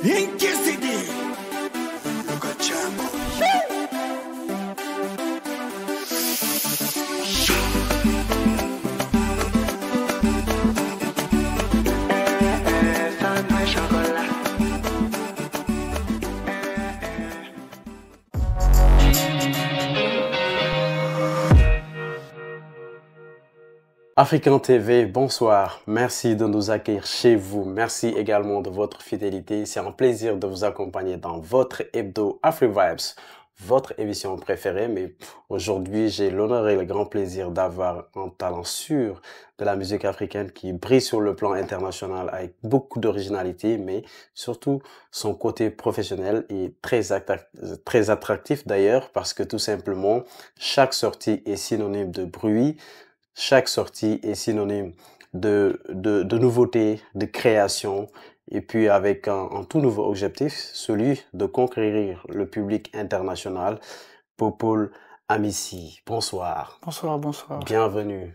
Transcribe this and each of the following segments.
Inquiétude, Luka Chambo. African TV, bonsoir. Merci de nous accueillir chez vous. Merci également de votre fidélité. C'est un plaisir de vous accompagner dans votre hebdo AfriVibes, votre émission préférée. Mais aujourd'hui, j'ai l'honneur et le grand plaisir d'avoir un talent sûr de la musique africaine qui brille sur le plan international avec beaucoup d'originalité, mais surtout son côté professionnel est très attractif d'ailleurs parce que tout simplement, chaque sortie est synonyme de bruit. Chaque sortie est synonyme de nouveauté, de création, et puis avec un tout nouveau objectif, celui de conquérir le public international. Popol Amissi, bonsoir. Bonsoir, bonsoir. Bienvenue.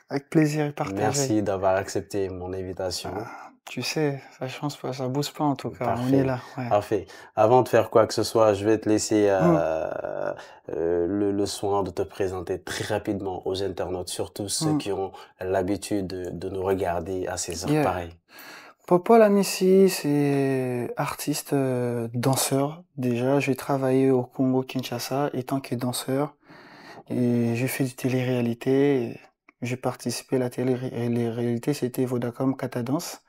Avec plaisir et partagé. Merci d'avoir accepté mon invitation. Tu sais, ça change pas, ça bouge pas en tout cas. Parfait. On est là. Ouais. Parfait. Avant de faire quoi que ce soit, je vais te laisser le soin de te présenter très rapidement aux internautes, surtout ceux qui ont l'habitude de nous regarder à ces heures pareilles. Popol Amissi, c'est artiste, danseur. Déjà, j'ai travaillé au Congo-Kinshasa étant que danseur. Et j'ai fait du télé-réalité. J'ai participé à la télé-réalité, c'était Vodacom Catadance.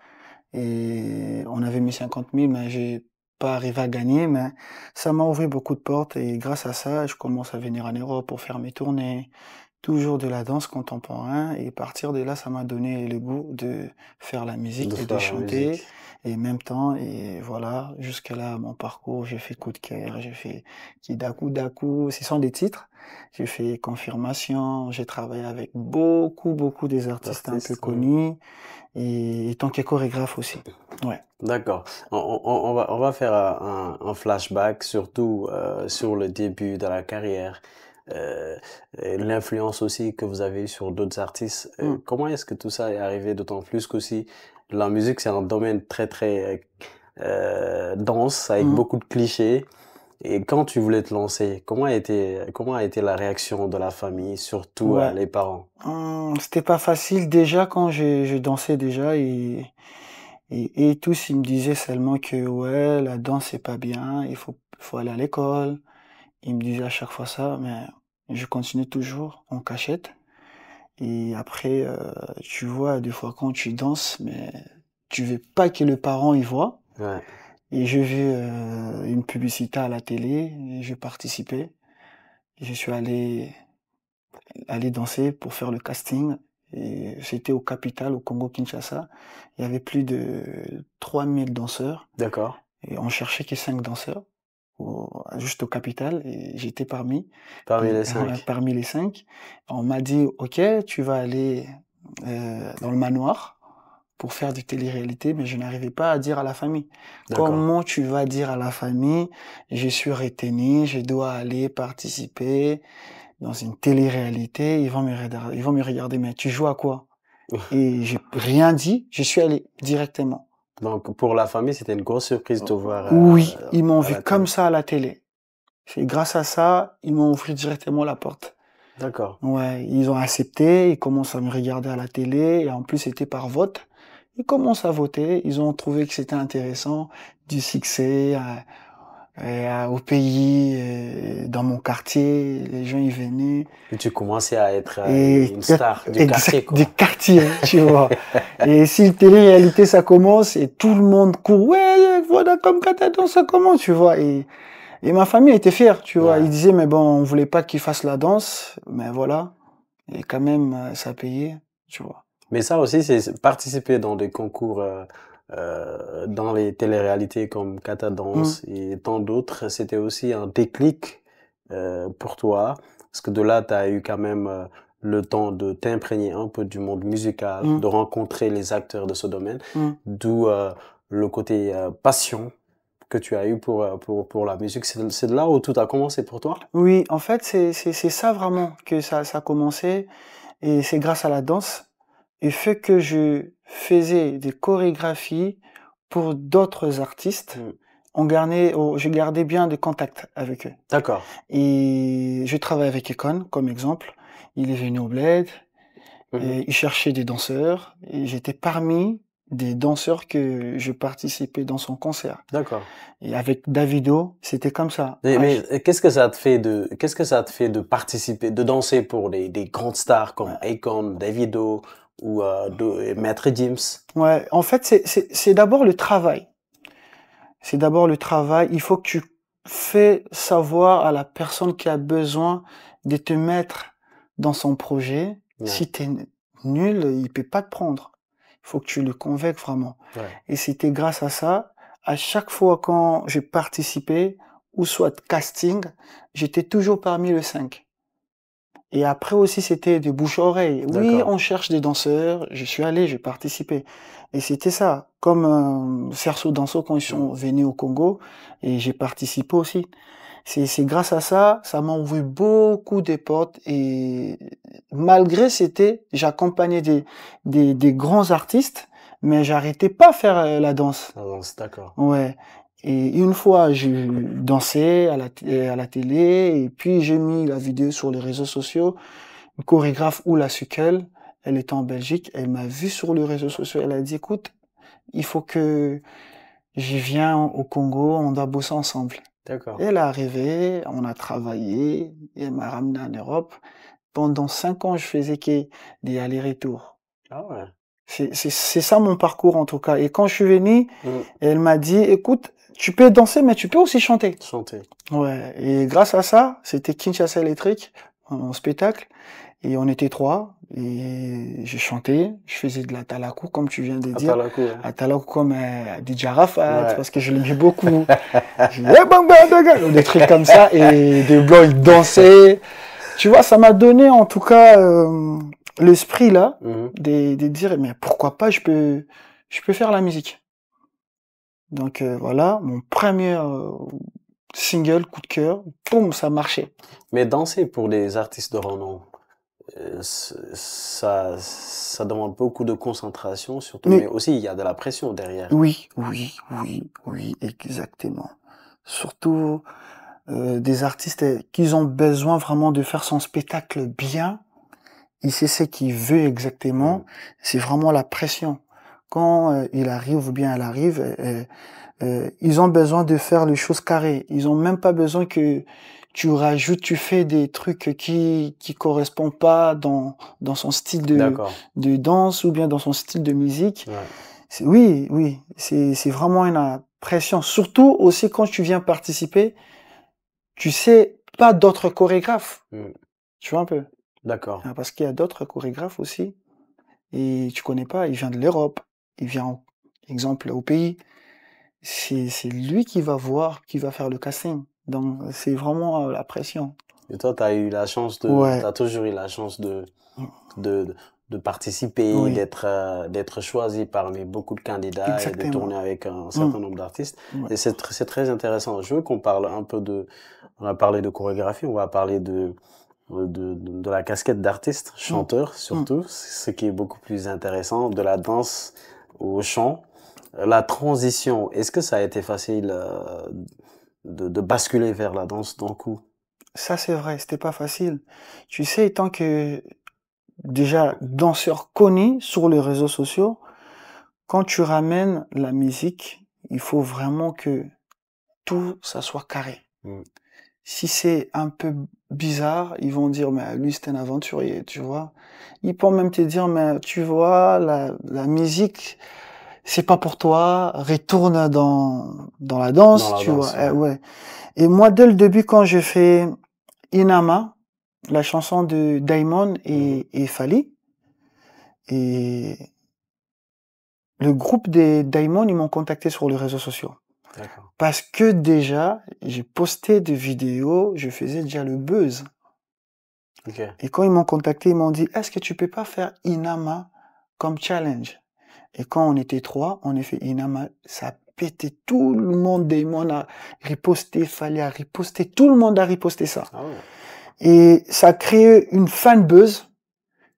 Et on avait mis 50 000, mais j'ai pas arrivé à gagner, mais ça m'a ouvert beaucoup de portes et grâce à ça, je commence à venir en Europe pour faire mes tournées, toujours de la danse contemporaine et à partir de là, ça m'a donné le goût de faire la musique et de chanter et en même temps et voilà, jusqu'à là, mon parcours, j'ai fait Coup de cœur, j'ai fait Kidaku, ce sont des titres. J'ai fait Confirmation, j'ai travaillé avec beaucoup des artistes un peu connus et tant que chorégraphe aussi. Ouais. D'accord. On va faire un flashback, surtout sur le début de la carrière, l'influence aussi que vous avez sur d'autres artistes. Comment est-ce que tout ça est arrivé, d'autant plus qu'aussi la musique, c'est un domaine très dense, avec beaucoup de clichés. Et quand tu voulais te lancer, comment a été la réaction de la famille, surtout les parents? C'était pas facile déjà quand je dansais déjà et tous ils me disaient seulement que ouais, la danse c'est pas bien, il faut aller à l'école. Ils me disaient à chaque fois ça, mais je continue toujours en cachette. Et après, tu vois, des fois quand tu danses, mais tu veux pas que le parent y voit. Ouais. Et j'ai vu une publicité à la télé, et j'ai participé. Et je suis allé danser pour faire le casting. Et c'était au Capital, au Congo-Kinshasa. Il y avait plus de 3000 danseurs. D'accord. Et on cherchait que 5 danseurs, juste au Capital, et j'étais parmi les 5. Parmi les 5. On m'a dit, ok, tu vas aller dans le manoir pour faire du télé-réalité, mais je n'arrivais pas à dire à la famille. Comment tu vas dire à la famille, je suis retenu, je dois aller participer dans une télé-réalité, ils vont me regarder, mais tu joues à quoi? Et j'ai rien dit, je suis allé directement. Donc, pour la famille, c'était une grosse surprise de voir. Oui, ils m'ont vu comme ça à la télé. C'est grâce à ça, ils m'ont ouvert directement la porte. D'accord. Ouais, ils ont accepté, ils commencent à me regarder à la télé, et en plus, c'était par vote. Ils commencent à voter, ils ont trouvé que c'était intéressant, du succès au pays, dans mon quartier, les gens y venaient. Et tu commençais à être une star du quartier, quoi. Du quartier, tu vois. Et si télé-réalité ça commence et tout le monde court, ouais, voilà comme Catadance ça commence, tu vois. Et ma famille était fière, tu vois. Ils disaient, mais bon, on voulait pas qu'il fasse la danse, mais voilà. Et quand même, ça payait, tu vois. Mais ça aussi, c'est participer dans des concours, dans les téléréalités comme Catadance et tant d'autres, c'était aussi un déclic pour toi. Parce que de là, tu as eu quand même le temps de t'imprégner un peu du monde musical, de rencontrer les acteurs de ce domaine, d'où le côté passion que tu as eu pour la musique. C'est de là où tout a commencé pour toi? Oui, en fait, c'est ça vraiment que ça a commencé. Et c'est grâce à la danse. Et fait que je faisais des chorégraphies pour d'autres artistes, je gardais bien des contacts avec eux. D'accord. Et je travaille avec Econ, comme exemple. Il est venu au Bled, et il cherchait des danseurs, et j'étais parmi des danseurs que je participais dans son concert. D'accord. Et avec Davido, c'était comme ça. Mais qu'est-ce que ça te fait de participer, de danser pour des grandes stars comme Akon, Davido ou Maître Gims? Ouais, en fait, c'est d'abord le travail. C'est d'abord le travail. Il faut que tu fais savoir à la personne qui a besoin de te mettre dans son projet. Ouais. Si t'es nul, il peut pas te prendre. Il faut que tu le convainques vraiment. Ouais. Et c'était grâce à ça, à chaque fois quand j'ai participé, ou soit casting, j'étais toujours parmi les 5. Et après aussi, c'était de bouche à oreille. Oui, D'accord. on cherche des danseurs. Je suis allé, j'ai participé. Et c'était ça. Comme Serso Danso quand ils sont venus au Congo. Et j'ai participé aussi. C'est grâce à ça, ça m'a ouvert beaucoup de portes. Et malgré j'accompagnais des grands artistes, mais j'arrêtais pas à faire la danse. La danse, d'accord. Ouais. Et une fois, j'ai dansé à la télé, et puis j'ai mis la vidéo sur les réseaux sociaux. Une chorégraphe, Oula Sukel, elle était en Belgique, elle m'a vu sur les réseaux sociaux, elle a dit, écoute, il faut que j'y viens au Congo, on doit bosser ensemble. D'accord. Elle est arrivée, on a travaillé, et elle m'a ramené en Europe. Pendant 5 ans, je faisais des allers-retours. Ah ouais. C'est ça mon parcours en tout cas. Et quand je suis venu, elle m'a dit, écoute, tu peux danser, mais tu peux aussi chanter. Chanter. Ouais. Et grâce à ça, c'était Kinshasa Electric, en spectacle. Et on était 3. Et j'ai chanté. Je faisais de la talakou, comme tu viens de dire. Talakou, ouais. La talakou comme DJ Arafat, Ouais. parce que je l'aimais beaucoup. Des trucs comme ça. Et des blancs, ils dansaient. Tu vois, ça m'a donné en tout cas l'esprit là de dire mais pourquoi pas je peux faire la musique. Donc voilà, mon premier single coup de cœur, boum, ça marchait. Mais danser pour des artistes de renom, ça demande beaucoup de concentration surtout, mais aussi il y a de la pression derrière. Oui, exactement. Surtout des artistes qui ont besoin vraiment de faire son spectacle bien. Il sait ce qu'il veut exactement. C'est vraiment la pression. Quand il arrive ou bien elle arrive, ils ont besoin de faire les choses carrées. Ils ont même pas besoin que tu fais des trucs qui correspondent pas dans son style de danse ou bien dans son style de musique. Ouais. Oui, c'est vraiment une pression. Surtout aussi quand tu viens participer, tu sais pas d'autres chorégraphes. Tu vois un peu. D'accord. Parce qu'il y a d'autres chorégraphes aussi. Et tu connais pas, il vient de l'Europe. Il vient, exemple, au pays. C'est lui qui va voir, qui va faire le casting. Donc, c'est vraiment la pression. Et toi, t'as eu la chance t'as toujours eu la chance de participer, d'être choisi parmi beaucoup de candidats. Exactement. Et de tourner avec un certain nombre d'artistes. Et c'est très intéressant. Je veux qu'on parle un peu on a parlé de chorégraphie, on va parler de la casquette d'artiste, chanteur surtout, ce qui est beaucoup plus intéressant, de la danse au chant. La transition, est-ce que ça a été facile de basculer vers la danse d'un coup? Ça c'est vrai, c'était pas facile. Tu sais, tant que déjà danseur connu sur les réseaux sociaux, quand tu ramènes la musique, il faut vraiment que tout ça soit carré. Si c'est un peu bizarre, ils vont dire mais lui c'est un aventurier, tu vois. Ils peuvent même te dire mais tu vois la musique c'est pas pour toi, retourne dans la danse, tu vois. Ouais. Et moi dès le début quand j'ai fait Inama, la chanson de Diamond et Fally, et le groupe des Diamond, ils m'ont contacté sur les réseaux sociaux. Parce que déjà, j'ai posté des vidéos, je faisais déjà le buzz. Et quand ils m'ont contacté, ils m'ont dit, est-ce que tu peux pas faire Inama comme challenge? Et quand on était 3, on a fait Inama, ça pétait, tout le monde, Diamond a riposté, Fally a riposté, tout le monde a riposté ça. Et ça a créé une fan buzz.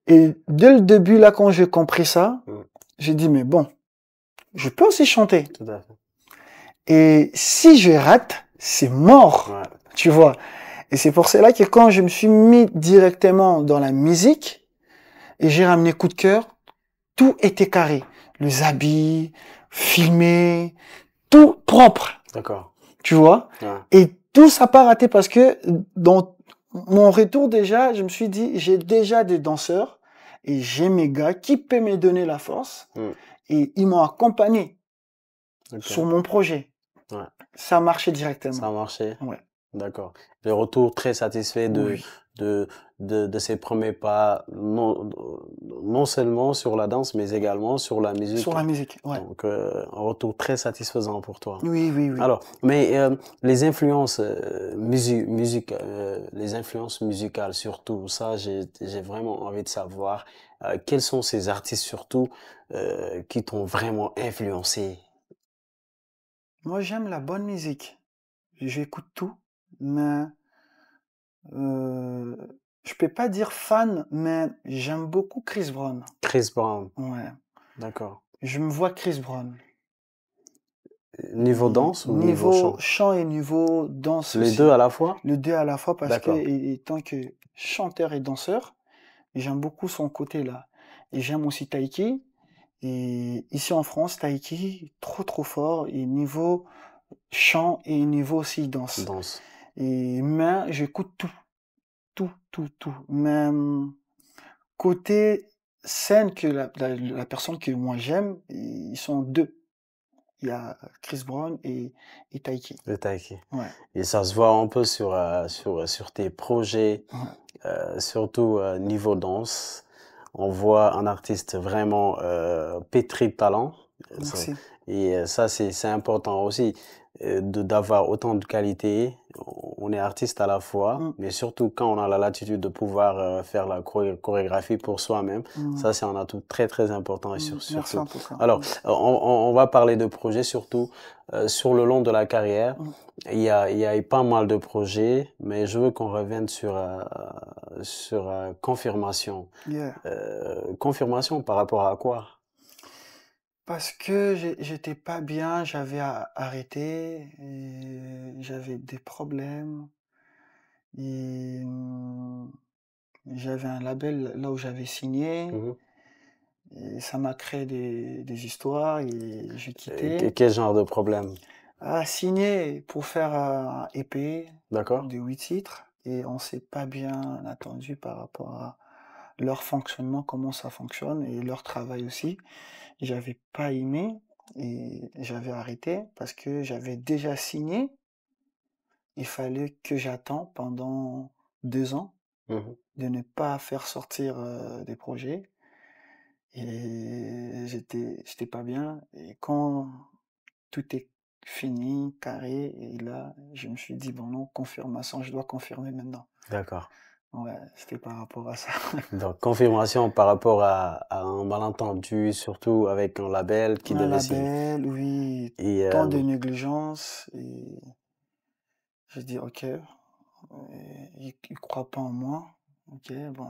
Et dès le début, là, quand j'ai compris ça, j'ai dit, mais bon, je peux aussi chanter. Tout à fait. Et si je rate, c'est mort, Ouais. tu vois. Et c'est pour cela que quand je me suis mis directement dans la musique, et j'ai ramené Coup de cœur, tout était carré. Les habits, filmé, tout propre, D'accord. tu vois. Ouais. Et tout ça n'a pas raté parce que dans mon retour déjà, je me suis dit, j'ai déjà des danseurs et j'ai mes gars qui peuvent me donner la force Mm. et ils m'ont accompagné Ok. sur mon projet. Ouais. Ça a marché Ça a directement. marché. Ouais. D'accord. Le retour très satisfait Oui. de ses premiers pas, non seulement sur la danse, mais également sur la musique. Sur la musique, ouais. Donc, un retour très satisfaisant pour toi. Oui, oui, oui. Alors, mais les influences les influences musicales surtout, ça, j'ai vraiment envie de savoir quels sont ces artistes surtout qui t'ont vraiment influencé. Moi, j'aime la bonne musique. J'écoute tout, mais euh, je peux pas dire fan, mais j'aime beaucoup Chris Brown. Chris Brown, Ouais. d'accord. Je me vois Chris Brown. Niveau Et danse ou niveau niveau chant? chant et niveau danse Les aussi. deux à la fois? Les deux à la fois parce que, D'accord. étant que chanteur et danseur, j'aime beaucoup son côté-là. Et j'aime aussi Taiki. Et ici en France, Taiki, trop trop fort. Et niveau chant et niveau aussi danse. Danse. Et mais j'écoute tout, tout, tout, tout. Même côté scène que la personne que moi j'aime, ils sont deux. Il y a Chris Brown et Taiki. Le taiki. Ouais, Et ça se voit un peu sur tes projets, ouais. surtout niveau danse. On voit un artiste vraiment pétri de talent. Ça- Merci. Et ça, c'est important aussi d'avoir autant de qualité. On est artiste à la fois, Mm, mais surtout quand on a la latitude de pouvoir faire la chorégraphie pour soi-même. mm, Ça, c'est un atout très, très important et Merci surtout. en tout cas. Alors, on va parler de projets surtout sur le long de la carrière. Mm. Il y a eu pas mal de projets, mais je veux qu'on revienne sur confirmation. Yeah. Confirmation par rapport à quoi? Parce que j'étais pas bien, j'avais arrêté, et j'avais des problèmes, et j'avais un label là où j'avais signé, Mhm. et ça m'a créé des histoires, et j'ai quitté. Quel genre de problème? À signer pour faire un EP D'accord? de 8 titres, et on s'est pas bien attendu par rapport à leur fonctionnement, comment ça fonctionne, et leur travail aussi. J'avais pas aimé et j'avais arrêté parce que j'avais déjà signé. Il fallait que j'attende pendant 2 ans Mhm. de ne pas faire sortir des projets. Et j'étais pas bien. Et quand tout est fini, carré, et là, je me suis dit, bon non, confirmation, je dois confirmer maintenant. D'accord. Ouais, c'était par rapport à ça. Donc, confirmation par rapport à un malentendu, surtout avec un label qui Un devait signer. label, oui, Et tant de négligence. Et j'ai dit, ok, il croit pas en moi. Ok, bon,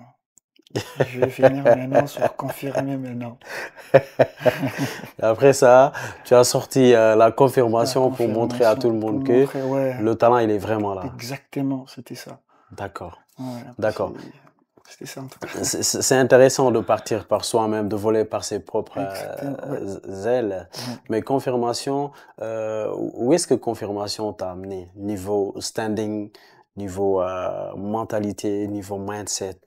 je vais finir maintenant sur confirmer maintenant. après ça, tu as sorti la La confirmation pour montrer à tout le confirmation pour monde que montrer, ouais, le talent, il est vraiment là. exactement, c'était ça. D'accord. Ouais, D'accord. c'était ça en tout cas. C'est intéressant de partir par soi-même, de voler par ses propres Exactement, ouais, ailes. ouais. Mais confirmation, où est-ce que confirmation t'a amené? Niveau standing, niveau mentalité, niveau mindset.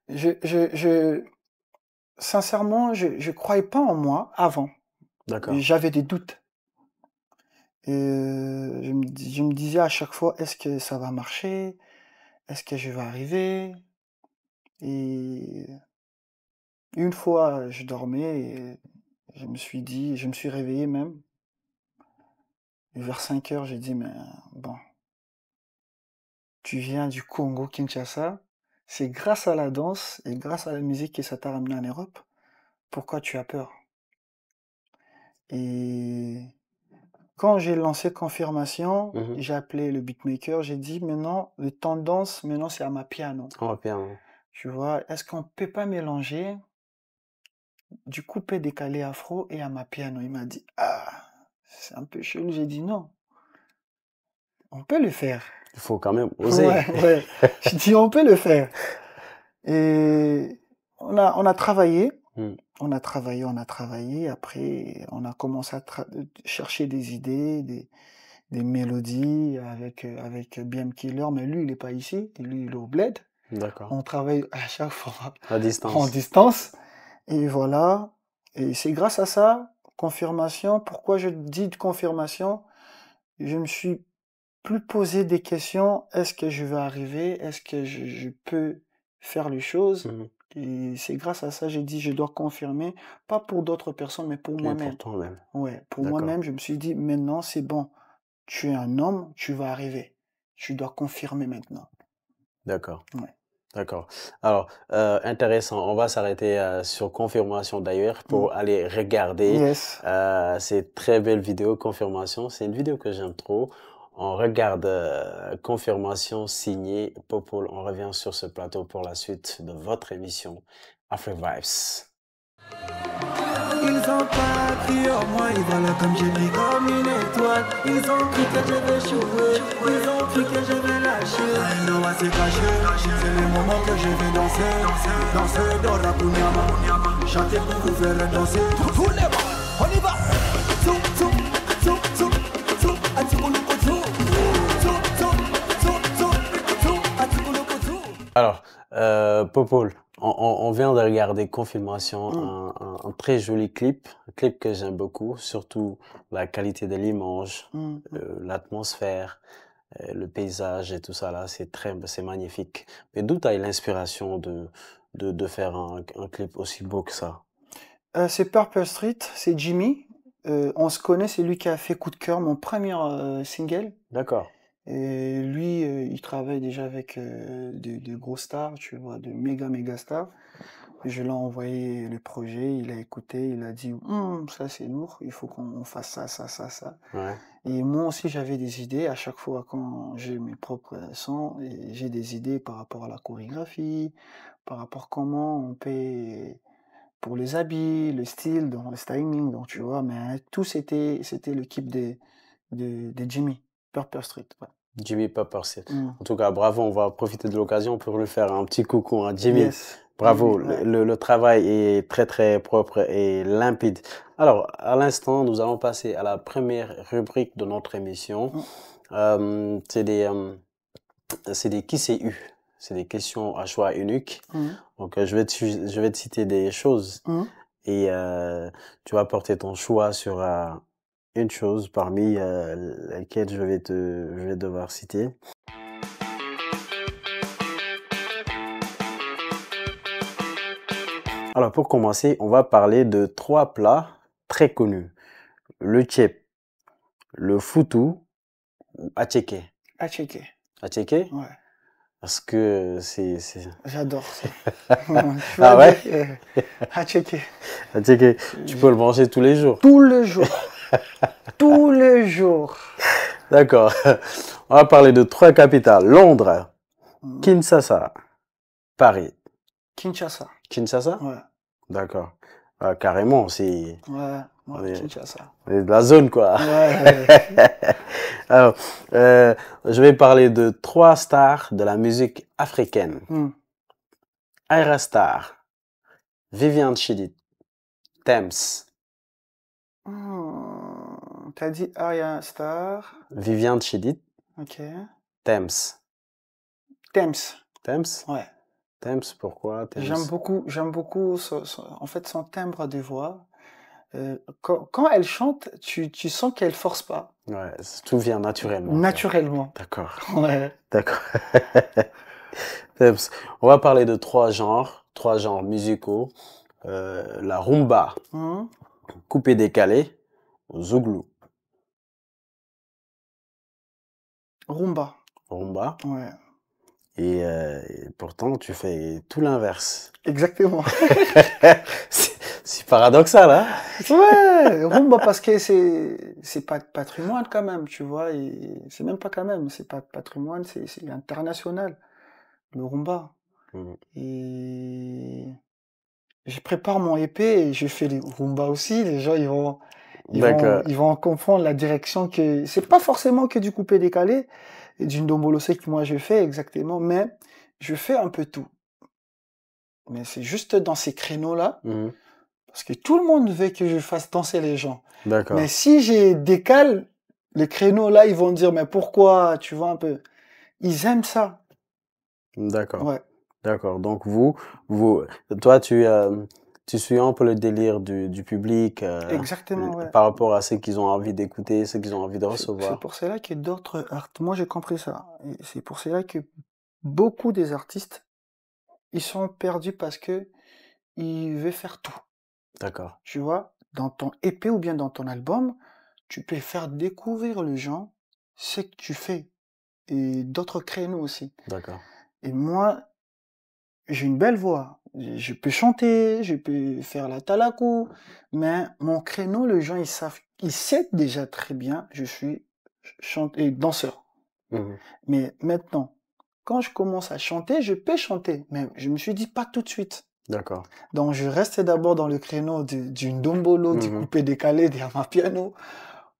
Je, je, je, sincèrement, je croyais pas en moi avant. D'accord. J'avais des doutes. Et je me disais à chaque fois, est-ce que ça va marcher? Est-ce que je vais arriver? Et une fois, je dormais et je me suis réveillé même. Et vers 5 heures, j'ai dit, mais bon, tu viens du Congo, Kinshasa. C'est grâce à la danse et grâce à la musique que ça t'a ramené en Europe. Pourquoi tu as peur? Et quand j'ai lancé Confirmation, Mhm. j'ai appelé le beatmaker, j'ai dit, maintenant, le tendance, maintenant, c'est à ma piano. On va bien. Tu vois, est-ce qu'on peut pas mélanger du coupé décalé afro et amapiano. Il m'a dit, ah, c'est un peu chelou. J'ai dit non, on peut le faire. Il faut quand même oser. Ouais, ouais. Je dis, on peut le faire. Et on a travaillé. Hmm. On a travaillé. Après, on a commencé à chercher des idées, des mélodies avec BM Killer. Mais lui, il est pas ici. Lui, il est au Bled. D'accord. On travaille à chaque fois À distance. en distance. Et voilà. Et c'est grâce à ça, confirmation. Pourquoi je dis de confirmation? Je me suis plus posé des questions. Est-ce que je vais arriver? Est-ce que je peux faire les choses? Mhm. Et c'est grâce à ça, j'ai dit, je dois confirmer, pas pour d'autres personnes, mais pour Et moi-même. pour toi-même. Ouais, pour D'accord. moi-même, je me suis dit, maintenant, c'est bon. Tu es un homme, tu vas arriver. Tu dois confirmer maintenant. D'accord. Ouais. D'accord. Alors, intéressant. On va s'arrêter sur confirmation d'ailleurs pour aller regarder Yes. ces très belles vidéos confirmation. C'est une vidéo que j'aime trop. On regarde confirmation signée Popol. On revient sur ce plateau pour la suite de votre émission Afro Vibes. Ils ont pas crié en moi, ils volent comme j'ai brille comme une étoile. Ils ont cru que je vais jouer, ils ont cru que je vais lâcher. Non, c'est caché, c'est le moment que je vais danser. Danser dans la Kunyama, chanter pour vous faire danser. Tous les mots, on y va. Zou, zou, zou, zou, zou, atikuluku zou. Zou, zou, zou, zou, zou, atikuluku zou. Alors, Popol, on vient de regarder Confirmation, un très joli clip, un clip que j'aime beaucoup, surtout la qualité de l'image, l'atmosphère, le paysage et tout ça là, c'est magnifique. Mais d'où t'as eu l'inspiration de faire un clip aussi beau que ça? C'est Purple Street, c'est Jimmy. On se connaît, c'est lui qui a fait Coup de cœur, mon premier single. D'accord. Et lui, il travaille déjà avec de gros stars, tu vois, de méga stars. Et je lui ai envoyé le projet, il a écouté, il a dit, ça c'est lourd, il faut qu'on fasse ça. Ouais. Et moi aussi, j'avais des idées. À chaque fois, quand j'ai mes propres sons, et j'ai des idées par rapport à la chorégraphie, par rapport à comment on peut, pour les habits, le style, dans le styling, donc tu vois. Mais tout c'était l'équipe de Jimmy, Purple Street. Ouais. Jimmy Pepper's. En tout cas, bravo, on va profiter de l'occasion pour lui faire un petit coucou à Jimmy. Yes. Bravo, Jimmy, ouais. le travail est très très propre et limpide. Alors, à l'instant, nous allons passer à la première rubrique de notre émission. C'est des qui c'est eu. C'est des questions à choix unique. Donc, je vais te citer des choses et tu vas porter ton choix sur une chose parmi lesquelles je vais devoir citer. Alors, pour commencer, on va parler de 3 plats très connus. Le tchep, le foutou ou attiéké. Attiéké. Attiéké? Ouais. Parce que c'est... J'adore ça. Ah ouais? Attiéké. Attiéké, tu peux le manger tous les jours. Tous les jours. Tous les jours. D'accord. On va parler de 3 capitales. Londres, Kinshasa, Paris. Kinshasa. Kinshasa? Ouais. D'accord. Carrément, c'est... Ouais, On est- Kinshasa. on est de la zone, quoi. Ouais. Alors, je vais parler de 3 stars de la musique africaine. Ayra Starr, Viviane Chidid, Tems. T'as dit Arya Star. Viviane Chidid, Ok. Tems. Tems. Tems? Ouais. Tems, pourquoi Tems? J'aime beaucoup en fait son timbre de voix. Quand elle chante, tu sens qu'elle force pas. Ouais, tout vient naturellement. Naturellement. D'accord. Ouais. D'accord. Tems. On va parler de 3 genres musicaux. La rumba, coupé décalé, zouglou. Rumba. Rumba. Ouais. Et pourtant, tu fais tout l'inverse. Exactement. C'est paradoxal, hein? Ouais, rumba parce que c'est pas patrimoine quand même, tu vois, et c'est même pas quand même, c'est pas patrimoine, c'est international, le rumba. Et je prépare mon EP et je fais les Rumba aussi. Les gens, D'accord. ils vont comprendre la direction que, c'est pas forcément que du coupé décalé et du Ndombolo que moi je fais exactement, mais je fais un peu tout. Mais c'est juste dans ces créneaux-là, Mhm. parce que tout le monde veut que je fasse danser les gens. D'accord. Mais si j'ai décale, les créneaux-là, ils vont dire, mais pourquoi, tu vois un peu. Ils aiment ça. D'accord. Ouais, D'accord. Donc toi, tu suis un peu le délire du public exactement, ouais. par rapport à ce qu'ils ont envie d'écouter, ce qu'ils ont envie de C'est recevoir. pour cela que d'autres artistes, moi j'ai compris ça. Et c'est pour cela que beaucoup des artistes, ils sont perdus parce que ils veulent faire tout. D'accord. Tu vois, dans ton EP ou bien dans ton album, tu peux faire découvrir aux gens ce que tu fais et d'autres créneaux aussi. D'accord. Et moi, j'ai une belle voix. Je peux chanter, je peux faire la talakou, mais mon créneau, les gens, ils savent déjà très bien, je suis chanteur, danseur. Mhm. Mais maintenant, quand je commence à chanter, je peux chanter, mais je me suis dit pas tout de suite. D'accord. Donc, je restais d'abord dans le créneau du ndombolo, du Mhm. coupé décalé, derrière ma piano,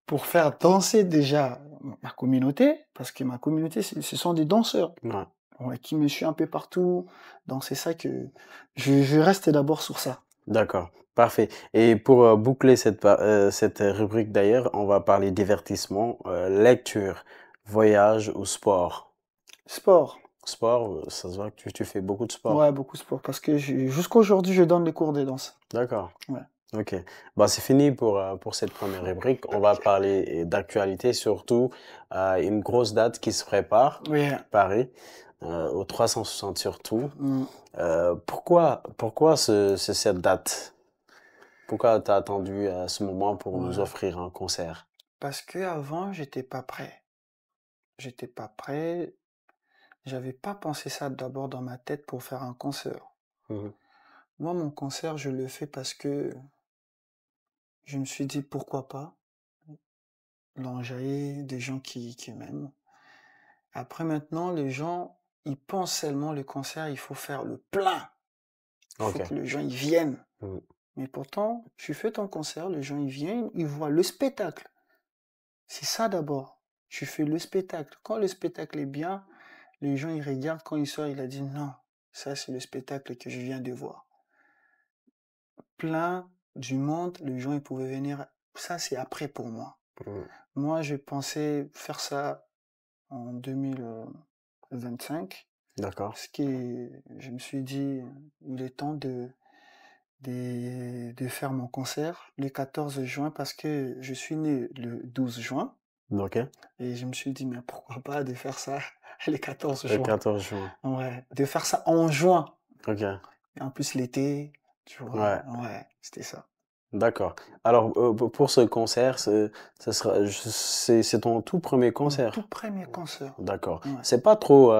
pour faire danser déjà ma communauté, parce que ma communauté, ce sont des danseurs, Ouais. ouais, qui me suivent un peu partout. Donc, c'est ça que je restais d'abord sur ça. D'accord. Parfait. Et pour boucler cette rubrique d'ailleurs, on va parler divertissement, lecture, voyage ou sport. Sport. Sport, ça se voit que tu fais beaucoup de sport. Ouais, beaucoup de sport, parce que jusqu'à aujourd'hui, je donne des cours de danse. D'accord. Ouais. Ok. Bah, c'est fini pour cette première rubrique. On va parler d'actualité, surtout une grosse date qui se prépare, Oui. Paris, au 360 surtout. Mm. Pourquoi cette date? Pourquoi tu as attendu ce moment pour nous Ouais. offrir un concert? Parce que avant, j'étais pas prêt. J'étais pas prêt. J'avais pas pensé ça d'abord dans ma tête pour faire un concert. Mhm. Moi, mon concert, je le fais parce que je me suis dit pourquoi pas l'enjailler des gens qui m'aiment. Après, maintenant, les gens, ils pensent seulement le concert, il faut faire le plein. Il faut Ok. que les gens ils viennent. Mhm. Mais pourtant, tu fais ton concert, les gens ils viennent, ils voient le spectacle. C'est ça d'abord. Tu fais le spectacle. Quand le spectacle est bien, les gens ils regardent, quand ils sortent, il a dit non, ça c'est le spectacle que je viens de voir. Plein du monde, les gens ils pouvaient venir. Ça c'est après pour moi. Mhm. Moi, je pensais faire ça en 2025 D'accord. parce que je me suis dit, il est temps de faire mon concert le 14 juin parce que je suis né le 12 juin Ok. et je me suis dit, mais pourquoi pas de faire ça le 14 Le juin? 14 juin. Ouais, de faire ça en juin. Ok. Et en plus, l'été, tu vois, Ouais. ouais, c'était ça. D'accord. Alors, pour ce concert, c'est ton tout premier Mon concert. tout premier concert. D'accord. Ouais. C'est pas trop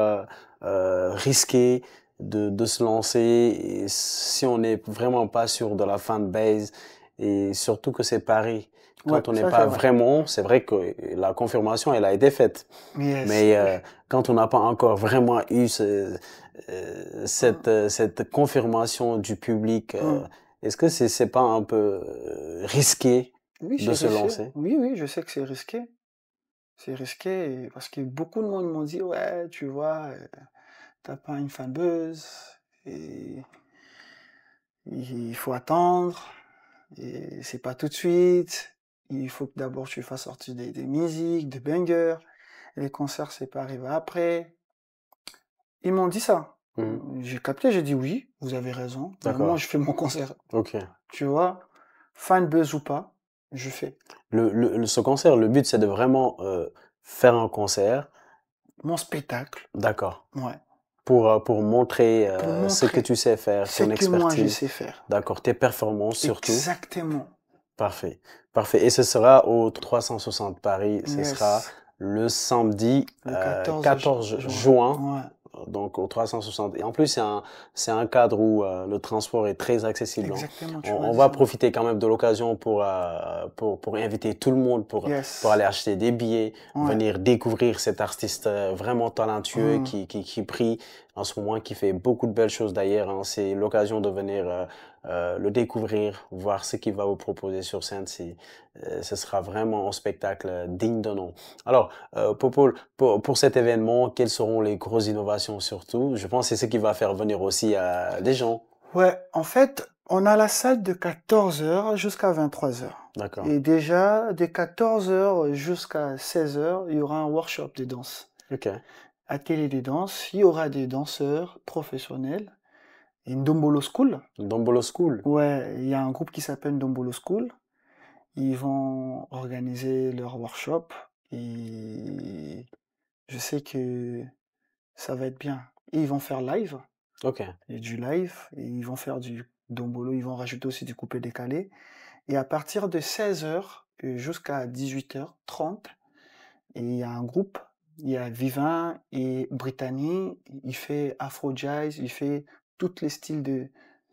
risqué de se lancer et si on n'est vraiment pas sûr de la fanbase et surtout que c'est Paris. Ouais, Quand on n'est ça c'est pas vrai. vraiment, c'est vrai que la confirmation, elle a été faite. Yes. Mais quand on n'a pas encore vraiment eu cette confirmation du public, Hum. est-ce que c'est pas un peu risqué Oui, de c'est se risqué. lancer? Oui, oui, je sais que c'est risqué. C'est risqué parce que beaucoup de monde m'ont dit, ouais, tu vois, t'as pas une fanbase et il faut attendre et c'est pas tout de suite. Il faut que d'abord tu fasses sortir des musiques, des bangers. Et les concerts, c'est pas arrivé après. Ils m'ont dit ça. Mhm. J'ai capté, j'ai dit oui, vous avez raison. Mais moi, D'accord. je fais mon concert. Ok. Tu vois, fanbase ou pas, je fais. Ce concert, le but, c'est de vraiment faire un concert, Mon spectacle, d'accord, ouais. pour montrer Pour ce que montrer tu sais faire, ce ton que moi je expertise, sais faire. d'accord, tes performances surtout. Exactement. Parfait, parfait. Et ce sera au 360 Paris, ce sera Yes. le samedi Le 14 14 juin. juin, Ouais. donc au 360. Et en plus, c'est un cadre où le transport est très accessible, hein. Exactement, tu m'as On dit va ça. profiter quand même de l'occasion pour inviter tout le monde pour aller Yes. acheter des billets, Ouais. venir découvrir cet artiste vraiment talentueux Hum. qui brille en ce moment, qui fait beaucoup de belles choses d'ailleurs, hein. C'est l'occasion de venir le découvrir, voir ce qu'il va vous proposer sur scène. Ce sera vraiment un spectacle digne de nom. Alors, Popol, pour cet événement, quelles seront les grosses innovations surtout? Je pense que c'est ce qui va faire venir aussi des gens. Ouais, en fait, on a la salle de 14 heures jusqu'à 23 heures. D'accord. Et déjà, de 14 heures jusqu'à 16 heures, il y aura un workshop de danse. OK. Atelier de danse, il y aura des danseurs professionnels. Et Ndombolo School. Dombolo School. Ouais, il y a un groupe qui s'appelle Ndombolo School. Ils vont organiser leur workshop et je sais que ça va être bien. Et ils vont faire live, OK. il y a du live, et ils vont faire du Ndombolo, ils vont rajouter aussi du coupé-décalé. Et à partir de 16 heures jusqu'à 18h30, il y a un groupe, il y a Vivin et Brittany, il fait Afro-Jazz, il fait tous les styles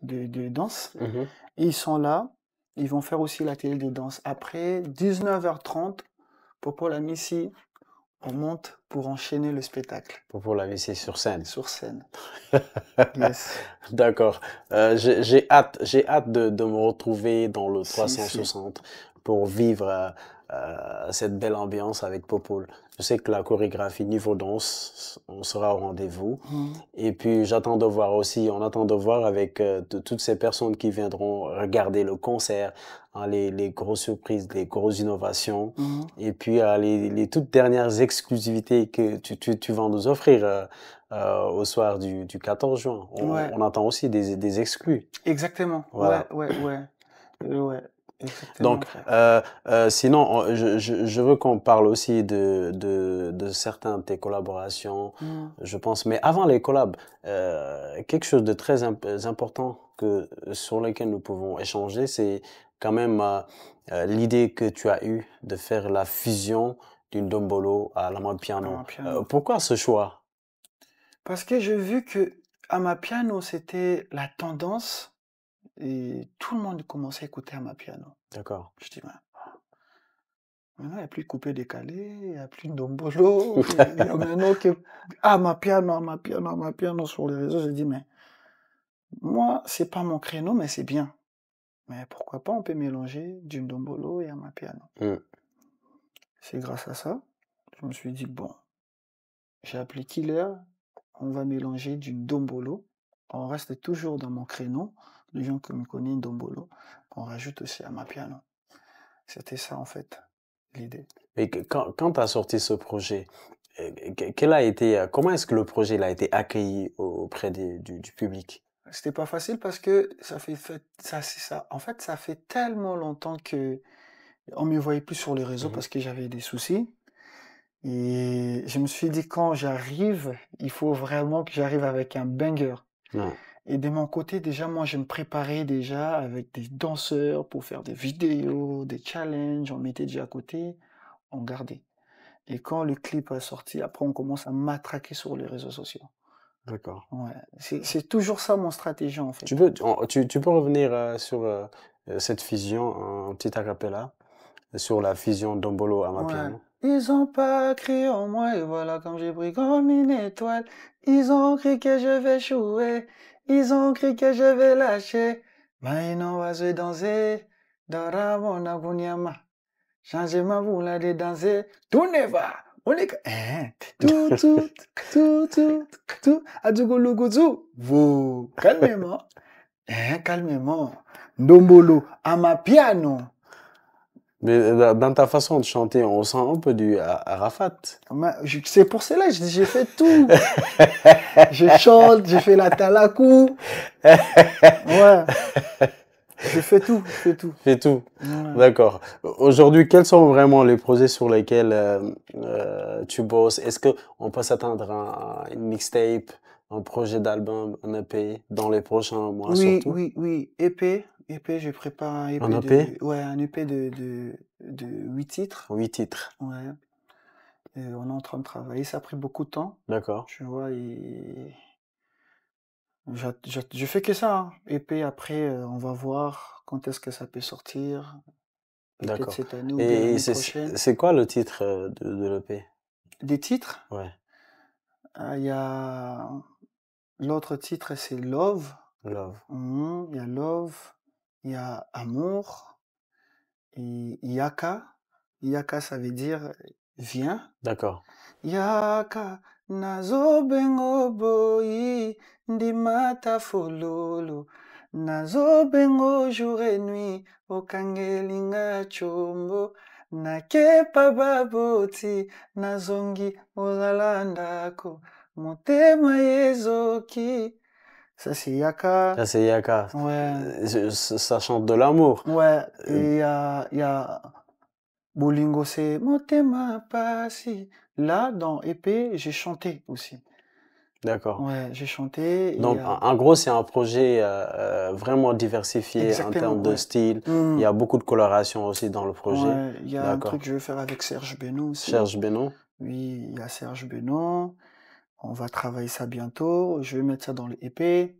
de danse. Mhm. Et ils sont là, ils vont faire aussi l'atelier de danse. Après, 19h30, Popo la Missy, on monte pour enchaîner le spectacle Pour la visser sur scène. sur scène. Yes. D'accord. J'ai hâte de me retrouver dans le Si, 360 pour vivre cette belle ambiance avec Popol. Je sais que la chorégraphie niveau danse, on sera au rendez-vous. Mhm. Et puis j'attends de voir aussi, on attend de voir avec toutes ces personnes qui viendront regarder le concert, hein, les grosses surprises, les grosses innovations. Mhm. Et puis les toutes dernières exclusivités que tu vas nous offrir au soir du 14 juin. Ouais. On attend aussi des exclus. Exactement. Voilà. Ouais. Exactement, Donc, frère. sinon, je veux qu'on parle aussi de certaines de tes collaborations, Mhm. je pense. Mais avant les collabs, quelque chose de très important sur lequel nous pouvons échanger, c'est quand même l'idée que tu as eue de faire la fusion d'une Dombolo à la mode piano. Amapiano. Pourquoi ce choix? Parce que j'ai vu que Amapiano, c'était la tendance et tout le monde commençait à écouter Amapiano. D'accord. Je dis, maintenant, il n'y a plus de coupé-décalé, il n'y a plus de Dombolo, il y a maintenant que Amapiano sur les réseaux. Je dis, mais moi, c'est pas mon créneau, mais c'est bien. Mais pourquoi pas, on peut mélanger du Dombolo et Amapiano. Mm. C'est grâce à ça, je me suis dit, bon, j'ai appelé Killer, on va mélanger du Dombolo. On reste toujours dans mon créneau. Les gens qui me connaissent Dombolo, on rajoute aussi Amapiano. C'était ça, en fait, l'idée. Et quand tu as sorti ce projet, comment est-ce que le projet il a été accueilli auprès du public? C'était pas facile parce que en fait, ça fait tellement longtemps que on me voyait plus sur les réseaux Mhm. parce que j'avais des soucis. Et je me suis dit, quand j'arrive, il faut vraiment que j'arrive avec un banger. Ouais. Et de mon côté, déjà, moi, je me préparais déjà avec des danseurs pour faire des vidéos, des challenges. On mettait déjà à côté, on gardait. Et quand le clip est sorti, après, on commence à matraquer sur les réseaux sociaux. D'accord. Ouais, c'est toujours ça mon stratégie, en fait. Tu peux revenir sur cette fusion, un petit acapella, sur la fusion Dombolo à Ouais. piano. Ils ont pas crié en moi, et voilà comme j'ai brillé comme une étoile. Ils ont cru que je vais échouer, ils ont cru que je vais lâcher. Maintenant, on va se danser, dans Ramon Abunyama. Changer ma boule de danser, tout ne va. On est tout, adjuguluguzu. Vous, calmement, calmement. Ndombolo, Amapiano. Mais dans ta façon de chanter, on sent un peu du Arafat. C'est pour cela que j'ai fait tout. Je chante, j'ai fait la talakou. Ouais. Je fais tout. C'est tout. Ouais. D'accord. Aujourd'hui, quels sont vraiment les projets sur lesquels tu bosses? Est-ce que on peut s'attendre à une mixtape, un projet d'album, un EP dans les prochains mois surtout? Oui. EP, je prépare un EP Un EP? ouais, un EP de 8 titres. 8 titres. Ouais. Et on est en train de travailler. Ça a pris beaucoup de temps. D'accord. Tu vois, et je fais que ça, hein. EP, après, on va voir quand est-ce que ça peut sortir. Peut-être D'accord. cette année ou bien Et l'année prochaine. c'est quoi le titre de l'EP? Des titres? Ouais. Il y a l'autre titre, c'est Love. Love. Il y a Love, il y a Amour, et Yaka. Yaka, ça veut dire viens. D'accord. Yaka, nazo bengo boyi, ndimata fololo. Nazo bengo jour et nuit, okangelinga chombo. Nakepa baboti, nazongi ozala ndako. Motema yezoki. Ça, c'est Yaka. Ça, c'est Yaka. Ouais, Ça chante de l'amour. ouais. Et il y a Bolingo, c'est Motema Pasi. Là, dans épée, j'ai chanté aussi. D'accord. Ouais, j'ai chanté. Donc, en gros, c'est un projet vraiment diversifié en Exactement, termes de ouais. style. Il y a beaucoup de coloration aussi dans le projet. Ouais, il y a un D'accord. truc que je vais faire avec Serge Benoît aussi. Serge Benoît. Oui, il y a Serge Benoît. On va travailler ça bientôt. Je vais mettre ça dans les épées.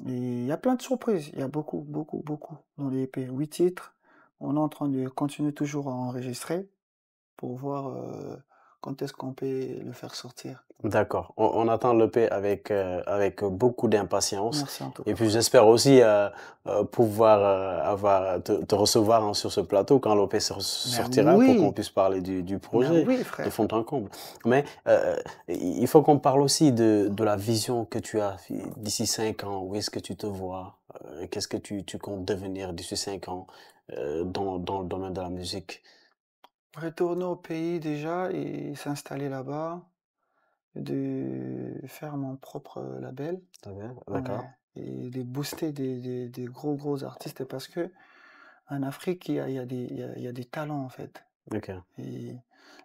Et il y a plein de surprises. Il y a beaucoup, beaucoup, beaucoup dans les épées. 8 titres. On est en train de continuer toujours à enregistrer pour voir quand est-ce qu'on peut le faire sortir. D'accord. On attend l'EP avec beaucoup d'impatience. Merci en tout Et cas. puis j'espère aussi pouvoir te recevoir hein, sur ce plateau quand l'EP sortira pour oui. qu'on puisse parler du projet oui, de frère. fond en comble. Mais il faut qu'on parle aussi de la vision que tu as d'ici 5 ans. Où est-ce que tu te vois? Qu'est-ce que tu comptes devenir d'ici 5 ans dans le domaine de la musique? Retourner au pays déjà et s'installer là-bas, de faire mon propre label, D'accord. ouais, et de booster des gros artistes parce que en Afrique, il y a des talents en fait. Ok. Et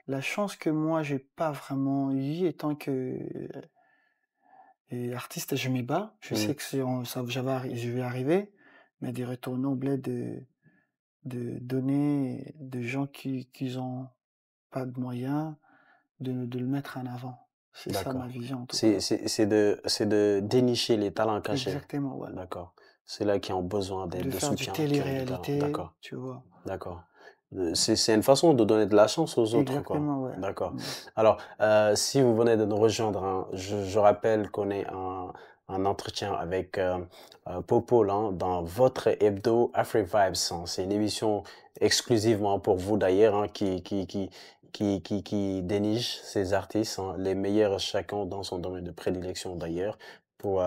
la chance que moi, j'ai pas vraiment eu étant que artiste, je m'y bats. Je sais que je vais arriver, mais de retourner au bled de donner des gens qui ont pas de moyens, de le mettre en avant. C'est ça ma D'accord. vision en tout cas. C'est de dénicher les talents cachés. Exactement, ouais. D'accord. C'est là qui ont besoin d'aide, De de faire du soutien, qui ont du talent. télé-réalité, D'accord. tu vois. D'accord. C'est une façon de donner de la chance aux autres, quoi. Exactement, ouais. D'accord. Alors, si vous venez de nous rejoindre, hein, je rappelle qu'on est en entretien avec Popol hein, dans votre hebdo AfriVibes. Hein. C'est une émission exclusivement pour vous d'ailleurs hein, qui déniche ces artistes, hein, les meilleurs chacun dans son domaine de prédilection d'ailleurs, pour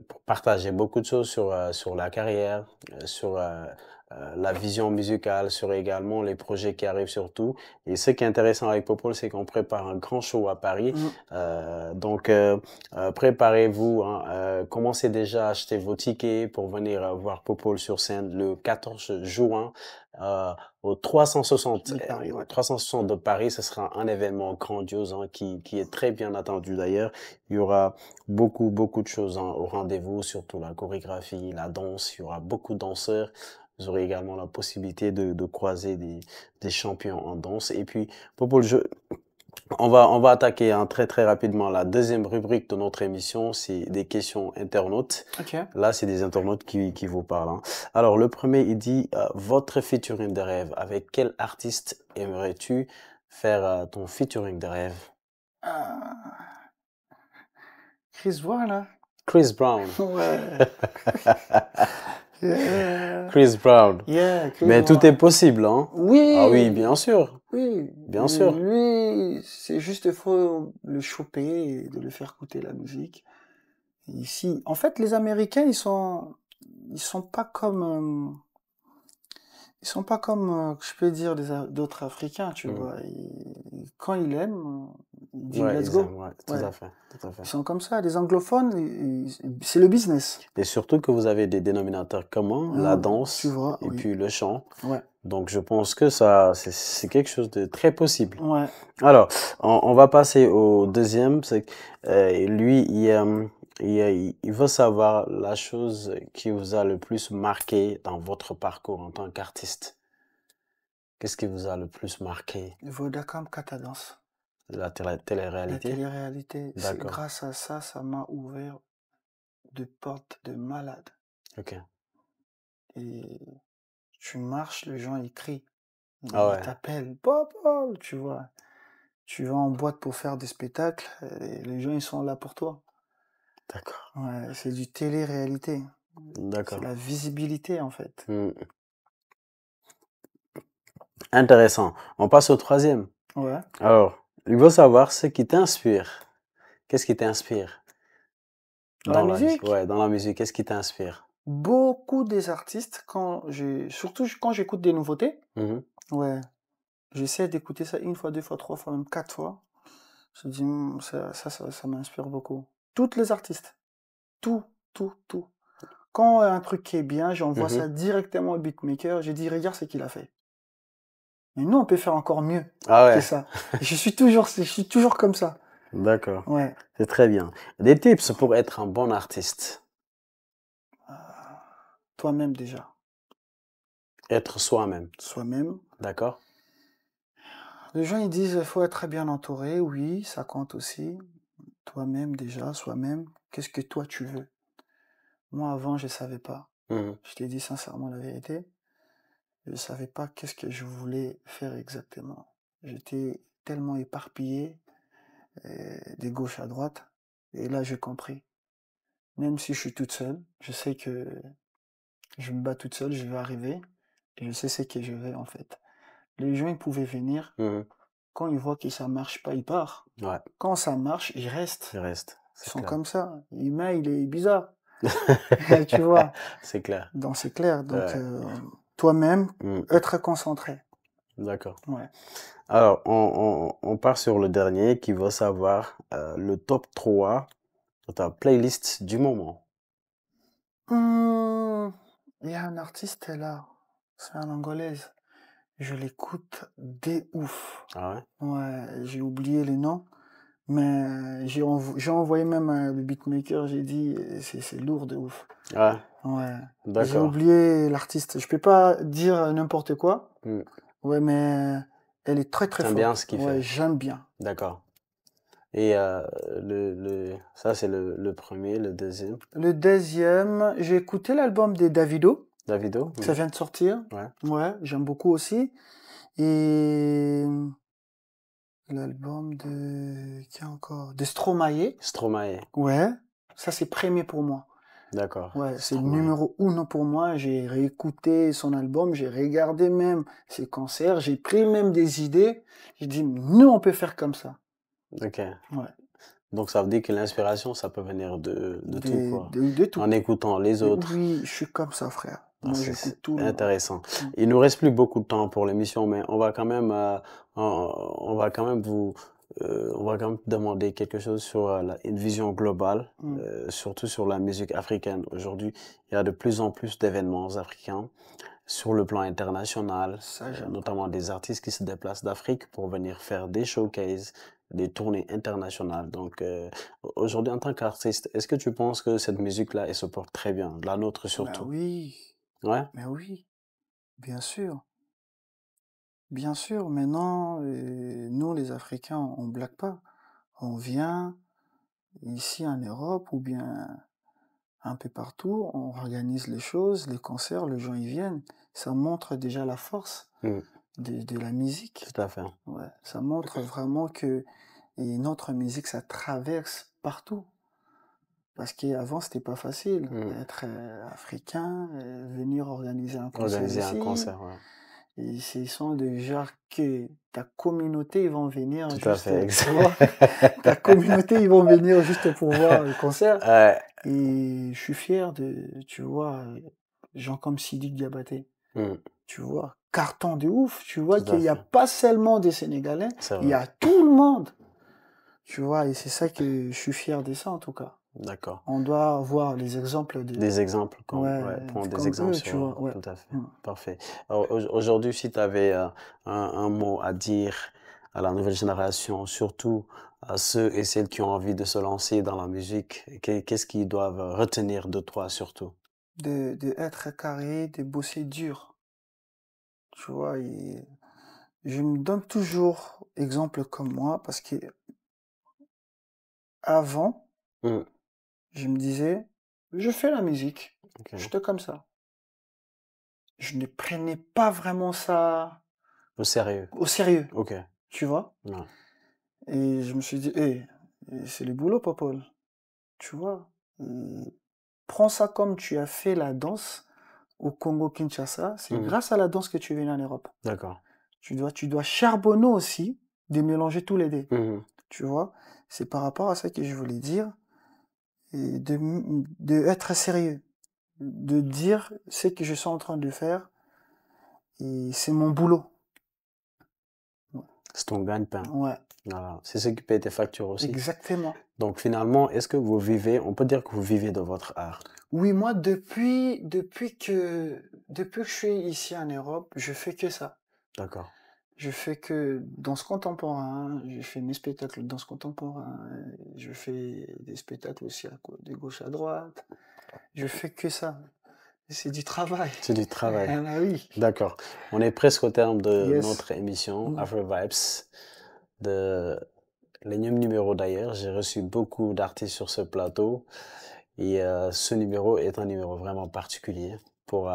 pour partager beaucoup de choses sur la carrière, sur la vision musicale, sur également les projets qui arrivent surtout. Et ce qui est intéressant avec Popol, c'est qu'on prépare un grand show à Paris. Donc, préparez-vous, hein, commencez déjà à acheter vos tickets pour venir voir Popol sur scène le 14 juin. Au 360, De Paris, ouais. 360 de Paris, ce sera un événement grandiose hein, qui est très bien attendu d'ailleurs. Il y aura beaucoup de choses hein, au rendez-vous, surtout la chorégraphie, la danse. Il y aura beaucoup de danseurs. Vous aurez également la possibilité de croiser des champions en danse. Et puis, Popol, on va attaquer hein, très rapidement la deuxième rubrique de notre émission, c'est des questions internautes. Ok. Là, c'est des internautes qui vous parlent. Hein. Alors, le premier, il dit votre featuring de rêve. Avec quel artiste aimerais-tu faire ton featuring de rêve? Chris Brown, là. Chris Brown. Ouais. Chris Brown. Yeah, Chris Mais Brown. tout est possible, hein? Oui. Ah oui, bien sûr. Oui. Bien sûr. Lui, c'est juste il faut le choper et de le faire écouter la musique. Ici, en fait, les Américains, ils sont pas comme je peux dire d'autres Africains, tu vois. Quand ils aiment, ils disent Ouais, let's ils go. aiment, ouais, tout Ouais. à fait. Ils sont comme ça. Les anglophones, c'est le business. Et surtout que vous avez des dénominateurs communs, la danse tu vois, et oui. puis le chant. Ouais. Donc je pense que ça, c'est quelque chose de très possible. Ouais. Alors, on va passer au deuxième. C'est que lui, il veut savoir la chose qui vous a le plus marqué dans votre parcours en tant qu'artiste. Qu'est-ce qui vous a le plus marqué? Vodacom Catadance. La La télé-réalité? télé-réalité. D'accord. Grâce à ça, ça m'a ouvert de portes de malade. Ok. Et tu marches, les gens ils crient. Ah ouais. Ils t'appellent, Popol, tu vois. Tu vas en boîte pour faire des spectacles, et les gens ils sont là pour toi. D'accord. Ouais, c'est du télé-réalité. C'est D'accord. la visibilité, en fait. Intéressant. On passe au troisième. Ouais. Alors, il faut savoir ce qui t'inspire. Qu'est-ce qui t'inspire Dans la dans la vie? musique, Ouais, dans la musique, qu'est-ce qui t'inspire? beaucoup des artistes, surtout quand j'écoute des nouveautés, Mhm. ouais, j'essaie d'écouter ça une fois, deux fois, trois fois, même quatre fois. Je me dis, ça m'inspire beaucoup. Toutes les artistes. Tout, tout, tout. Quand un truc qui est bien, j'envoie Mhm. ça directement au beatmaker. J'ai dit, regarde ce qu'il a fait. Mais nous, on peut faire encore mieux Ah que ouais, ça. Et je suis toujours comme ça. d'accord. Ouais. C'est très bien. Des tips pour être un bon artiste. Euh, Toi-même déjà. Être soi-même. Soi-même. D'accord? Les gens, ils disent, il faut être très bien entouré. Oui, ça compte aussi. Toi-même déjà, soi-même. Qu'est-ce que toi, tu veux? Moi, avant, je savais pas. Mhm. Je t'ai dit sincèrement la vérité. Je savais pas qu'est-ce que je voulais faire exactement. J'étais tellement éparpillé, de gauche à droite. Et là, j'ai compris. Même si je suis toute seule, je sais que je me bats toute seule, je vais arriver. Et je sais ce que je veux, en fait. Les gens, ils pouvaient venir. Mhm. Quand ils voient que ça marche pas, ils partent. Ouais, Quand ça marche, ils il restent. reste. Ils C'est sont clair. comme ça. L'humain, il est bizarre. Tu vois. C'est clair. Donc, c'est clair. Donc, Ouais. toi-même, Mhm. être concentré. D'accord. Ouais. Alors, on part sur le dernier qui va savoir le top 3 de ta playlist du moment. Hum, Il y a un artiste là. C'est un angolaise. Je l'écoute des ouf. Ah ouais? Ouais, j'ai oublié les noms. Mais j'ai envoyé même le beatmaker, j'ai dit, c'est lourd de ouf. Ouais, Ouais. J'ai d'accord. oublié l'artiste. Je peux pas dire n'importe quoi. Mm. Ouais, mais elle est très très T'aimes bien forte. ce qu'il Ouais, fait. j'aime bien. D'accord. Et ça, c'est le premier, le deuxième. Le deuxième, j'ai écouté l'album de Davido. Davido? Ça vient de sortir. Ouais. Ouais, j'aime beaucoup aussi. Et l'album qui encore? De Stromae. Stromae. Ouais. Ça, c'est premier pour moi. D'accord. Ouais, c'est le Stromae. numéro uno pour moi. J'ai réécouté son album, j'ai regardé même ses concerts, j'ai pris même des idées. J'ai dit, nous, on peut faire comme ça. Ok. Ouais. Donc, ça veut dire que l'inspiration, ça peut venir de tout, quoi. De tout. En écoutant les autres. Oui, je suis comme ça, frère. Ah, Moi, c'est j'écoute tout le monde. intéressant. Mm. Il nous reste plus beaucoup de temps pour l'émission, mais on va quand même, on va quand même on va quand même demander quelque chose sur une vision globale, Mm. surtout sur la musique africaine. Aujourd'hui, il y a de plus en plus d'événements africains sur le plan international, Ça, j'aime. notamment des artistes qui se déplacent d'Afrique pour venir faire des showcases, des tournées internationales. Donc, aujourd'hui, en tant qu'artiste, est-ce que tu penses que cette musique-là, elle se porte très bien, la nôtre Ben surtout? oui, Ouais? mais oui, bien sûr. Bien sûr, maintenant, nous, les Africains, on blague pas. On vient ici en Europe ou bien un peu partout, on organise les choses, les concerts, les gens y viennent. Ça montre déjà la force Mm, de la musique. tout à fait. Ouais, ça montre vraiment que notre musique, ça traverse partout. Parce qu'avant, c'était pas facile. Mm. Être africain, venir organiser un concert Organiser un ici. concert, ouais. Et ils sont de genre que ta communauté, ils vont venir Tout à juste, fait, tu vois, ta communauté, ils vont venir juste pour voir le concert. Ouais. Et je suis fier tu vois, gens comme Sidi Diabaté, Mm, tu vois, carton de ouf, tu vois tout qu'il à n'y a fait. pas seulement des Sénégalais, C'est il y vrai. a tout le monde, tu vois, et c'est ça que je suis fier de ça en tout cas. D'accord. On doit voir les exemples Des exemples comme, ouais, ouais, prendre des comme exemples eux, sur tu vois, ouais. tout à fait. Mm. Parfait. Alors, aujourd'hui, si tu avais un mot à dire à la nouvelle génération, surtout à ceux et celles qui ont envie de se lancer dans la musique, qu'est-ce qu'ils doivent retenir de toi surtout? De être carré, de bosser dur, tu vois, et je me donne toujours exemple comme moi parce que avant, Mm, je me disais, je fais la musique, ok. j'étais comme ça. Je ne prenais pas vraiment ça Au sérieux. au sérieux, Ok. tu vois. Ouais. Et je me suis dit, c'est le boulot, Popol, tu vois. prends ça comme tu as fait la danse au Congo-Kinshasa. C'est grâce à la danse que tu es venu en Europe. D'accord. Tu dois charbonner aussi de mélanger tous les deux. Tu vois, c'est par rapport à ça que je voulais dire. Et de être sérieux. De dire ce que je suis en train de faire. Et c'est mon boulot. C'est ton gagne-pain. Ouais. Voilà. C'est ce qui paye tes factures aussi. Exactement. Donc finalement, est-ce que vous vivez, on peut dire que vous vivez de votre art? Oui, moi, depuis que je suis ici en Europe, je fais que ça. D'accord. Je fais que danse contemporain, je fais mes spectacles de danse contemporain, je fais des spectacles aussi de gauche à droite. Je fais que ça. C'est du travail. C'est du travail. Ah bah oui. D'accord. On est presque au terme de Yes. notre émission Afro-Vibes, de l'énième numéro d'ailleurs. J'ai reçu beaucoup d'artistes sur ce plateau et ce numéro est un numéro vraiment particulier pour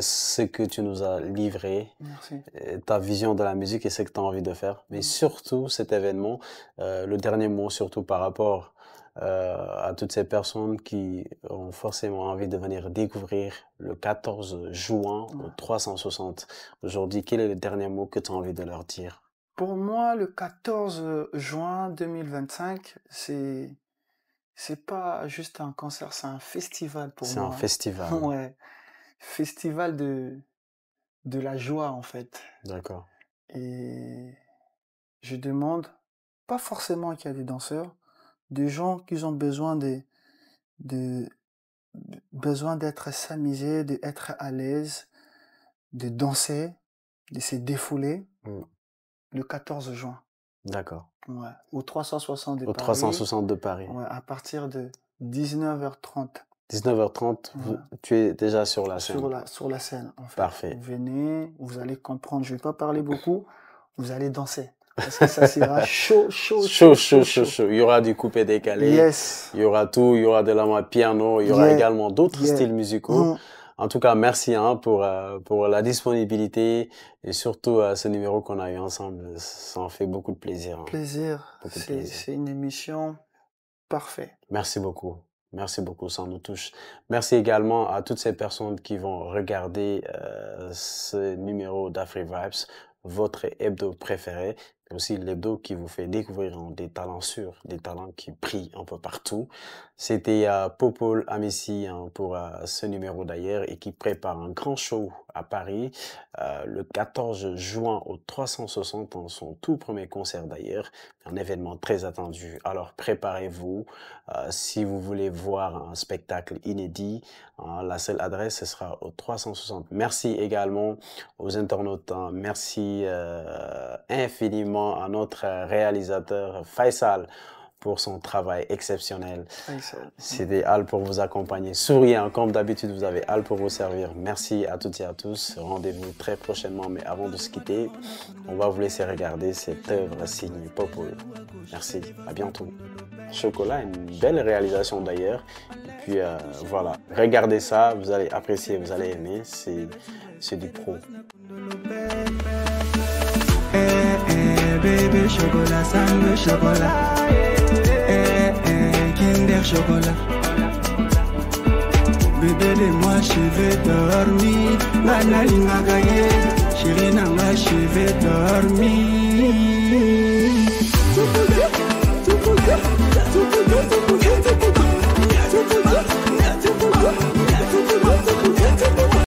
ce que tu nous as livré, Merci. ta vision de la musique et ce que tu as envie de faire. Mais surtout cet événement, le dernier mot surtout par rapport à toutes ces personnes qui ont forcément envie de venir découvrir le 14 juin au 360. Aujourd'hui, quel est le dernier mot que tu as envie de leur dire? Pour moi, le 14 juin 2025, c'est pas juste un concert, c'est un festival pour moi. C'est un festival. Ouais. Festival de la joie, en fait. D'accord. Et je demande, pas forcément qu'il y a des danseurs, des gens qui ont besoin besoin d'être s'amuser, d'être à l'aise, de danser, de se défouler, le 14 juin. D'accord. Ouais. Au 360 de Au Paris. 360 de Paris. Ouais, à partir de 19h30. 19h30, tu es déjà sur la scène. Sur la scène, en fait. Parfait. Vous venez, vous allez comprendre, je vais pas parler beaucoup, vous allez danser. Parce que ça sera chaud. Il y aura du coupé décalé. Yes. Il y aura tout, il y aura de la piano, il y aura également d'autres styles musicaux. En tout cas, merci pour la disponibilité et surtout ce numéro qu'on a eu ensemble. Ça en fait beaucoup de plaisir. Plaisir. C'est une émission parfaite. Merci beaucoup. Merci beaucoup, ça nous touche. Merci également à toutes ces personnes qui vont regarder ce numéro d'Afri-Vibes, votre hebdo préféré, mais aussi l'hebdo qui vous fait découvrir des talents sûrs, des talents qui brillent un peu partout. C'était Popol Amissi pour ce numéro d'ailleurs et qui prépare un grand show à Paris le 14 juin au 360, son tout premier concert d'ailleurs, un événement très attendu. Alors préparez-vous, si vous voulez voir un spectacle inédit, la seule adresse ce sera au 360. Merci également aux internautes, merci infiniment à notre réalisateur Faisal pour son travail exceptionnel. C'était Al pour vous accompagner. Souriant, comme d'habitude, vous avez Al pour vous servir. Merci à toutes et à tous. Rendez-vous très prochainement, mais avant de se quitter, on va vous laisser regarder cette œuvre signée Popol. Merci, à bientôt. Chocolat, une belle réalisation d'ailleurs. Et puis voilà, regardez ça, vous allez apprécier, vous allez aimer. C'est du pro. Bébé chocolat, ça me chocolat. Kinder chocolat. Bébé de moi je vais dormir. Banali magaye, chérie nanga je vais dormir.